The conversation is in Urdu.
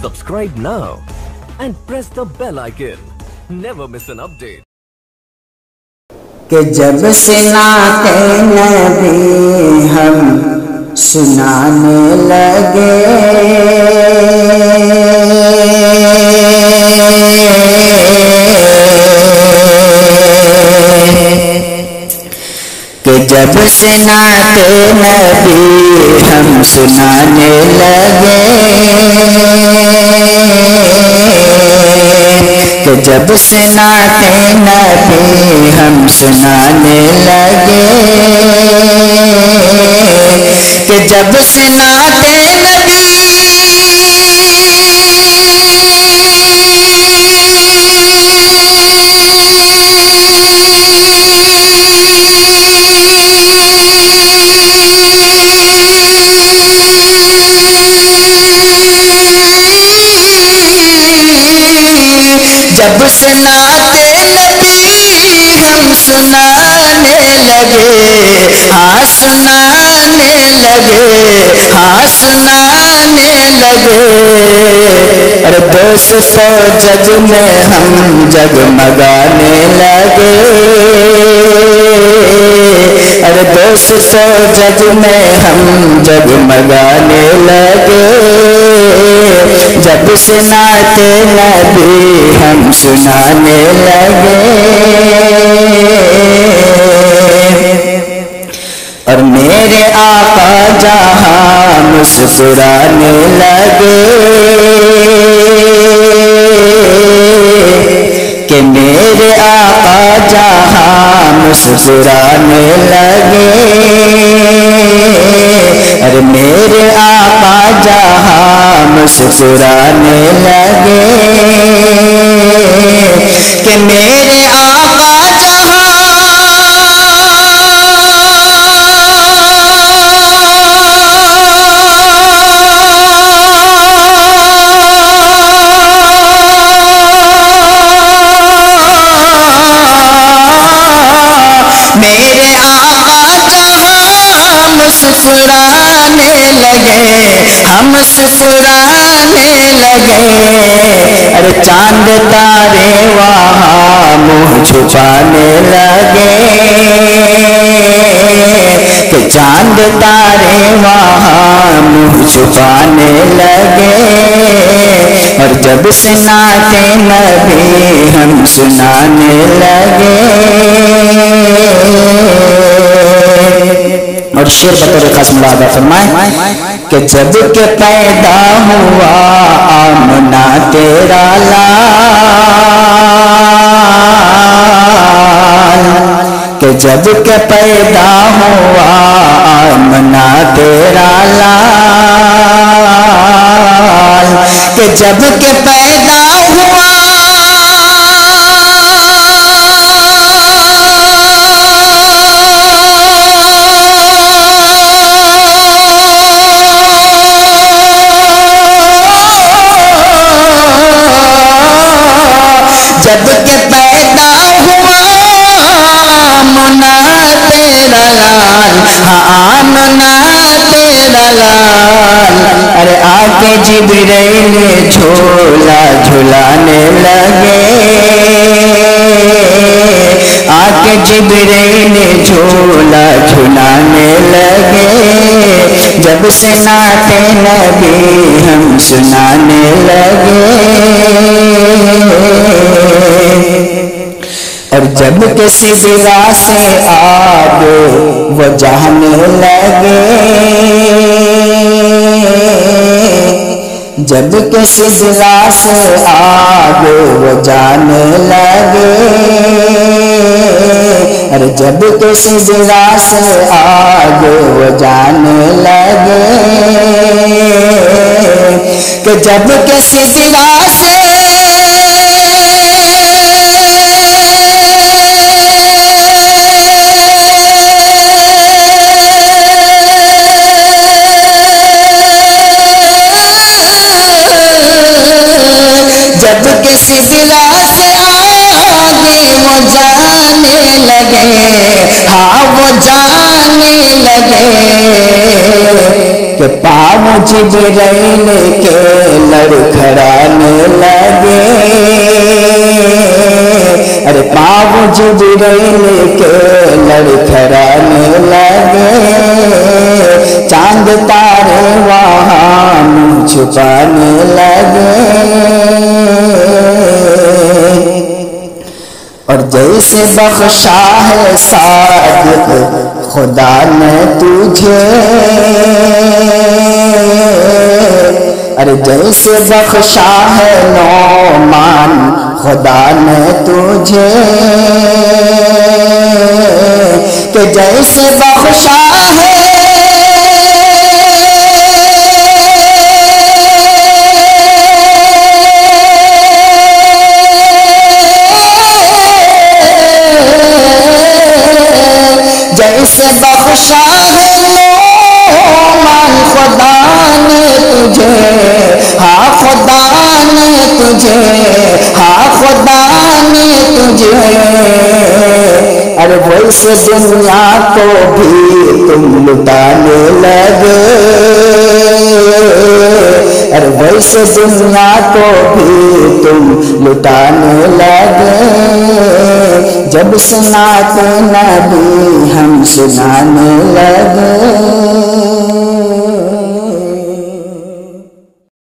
Subscribe now and press the bell icon. Never miss an update. کہ جب سے نعت نبی ہم سنانے لگے کہ جب سے نعت نبی ہم سنانے لگے کہ جب سے نعت نبی ہم سنانے لگے کہ جب سے نعت نبی جب سے نعت نبی ہم سنانے لگے ہاں سنانے لگے ہاں سنانے لگے ارے دوست جگ میں ہم جگمگانے لگے ارے دوست جگ میں ہم جگمگانے لگے جب سے نعت نبی ہم سنانے لگے اور میرے آقا جہاں مسکرانے لگے کہ میرے آقا جہاں مسکرانے لگے اور میرے آقا جہاں مسکرانے لگے کہ میرے آقا جہاں میرے آقا جہاں مسکرانے لگے ہم مسکرانے لگے ارے چاند تارے وہاں منہ چھپانے لگے کہ چاند تارے وہاں منہ چھپانے لگے اور جب سے نعت نبی ہم سنانے لگے اور شعر بطور خاص ملاحظہ فرمائیں کہ جب کہ پیدا ہوا آمنہ تیرا لال کہ جب کہ پیدا ہوا آمنہ تیرا لال کہ جب کہ پیدا ہوا جب کہ پیدا ہوا آمنہ تیرا لال ہاں آمنہ تیرا لال ارے آکے جبرائیل جھولا جھلانے لگے آکے جبرائیل جھولا جھلانے لگے جب سے نعت نبی ہم سنانے لگے اور جب کسی بلا سے آگ وہ جانے لگے جب کسی بلا سے آگ وہ جانے لگے اور جب کسی بلا سے آگ وہ جانے لگے کہ جب کسی بلا سے جب کسی بلا سے آگے وہ جانے لگے ہاں وہ جانے لگے کہ پاؤں جبرائیل کے لڑکھڑانے جبریل کے لڑکھڑانے لگے چاند تارے وہاں منہ چھپانے لگے اور جیسے بخشا ہے صادق خدا نے تجھے ارے جیسے بخشا ہے نعمان خدا نے تجھے کہ جیسے بخشا ہے جیسے بخشا ہے نعمان خدا نے تجھے ہاں خدا نے تجھے ہاں خدا نے تجھے ارے ویسے دنیا کو بھی تم لٹانے لگے ارے ویسے دنیا کو بھی تم لٹانے لگے جب سنات نبی ہم سنانے لگے